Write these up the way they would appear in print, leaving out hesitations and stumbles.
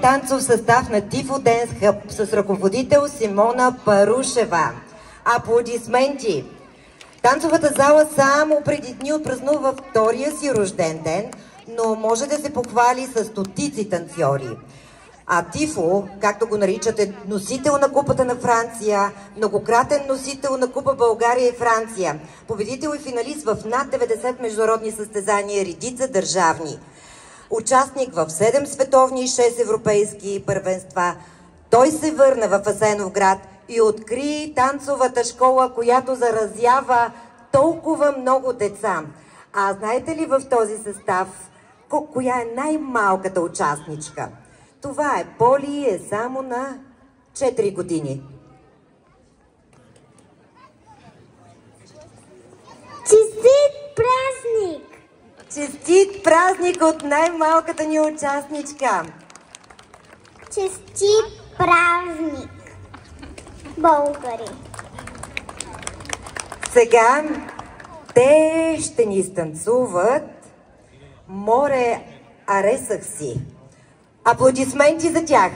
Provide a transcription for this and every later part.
Танцов състав на Tifo Dance Hub с ръководител Симона Парушева. Аплодисменти! Танцовата зала само преди дни отпразнува втория си рожден ден, но може да се похвали с стотици танцори. А Tifo, както го наричат, е носител на Купата на Франция, многократен носител на Купа България и Франция, победител и финалист в над 90 международни състезания, редица държавни. Участник в 7 световни и 6 европейски първенства. Той се върна в Асеновград и откри танцовата школа, която заразява толкова много деца. А знаете ли в този състав коя е най-малката участничка? Това е Поли, е само на 4 години. Честит празник! Честит празник от най-малката ни участничка! Честит празник, българи! Сега те ще ни станцуват "Море, аресах си". Аплодисменти за тях!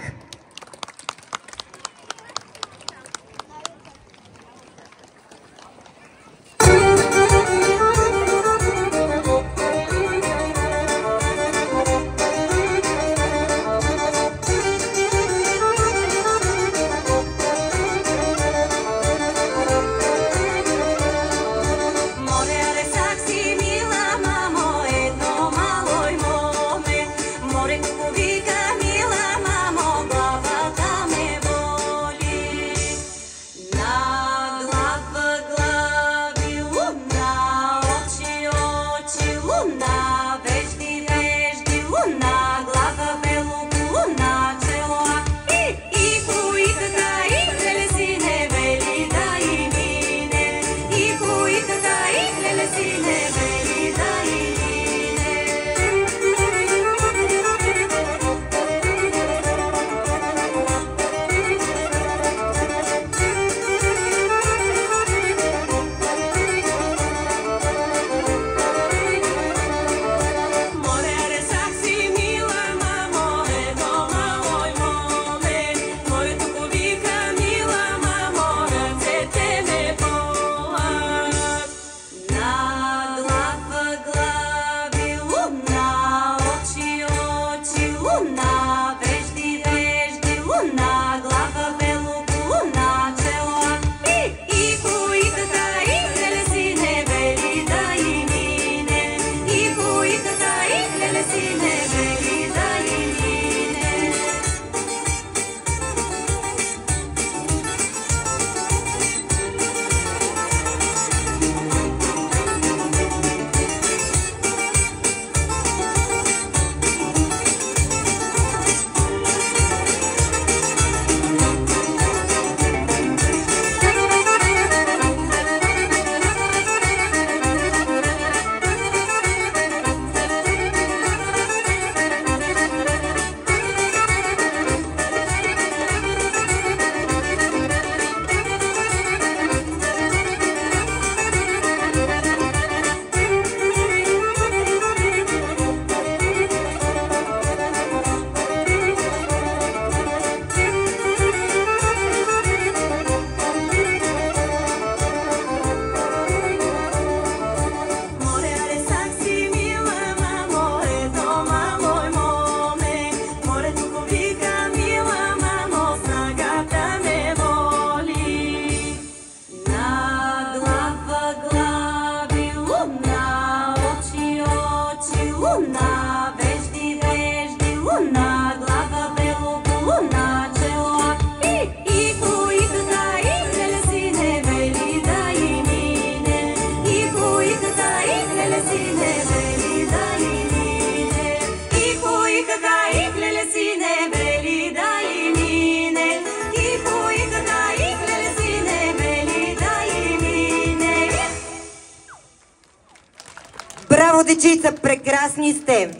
Браво, дечица, прекрасни сте!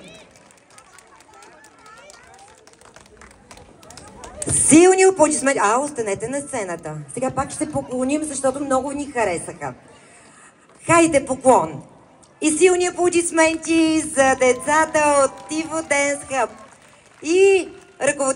Силни аплодисменти. Останете на сцената. Сега пак ще поклоним, защото много ни харесаха. Хайде, поклон! И силни аплодисменти за децата от Tifo Dance Hub и ръководителите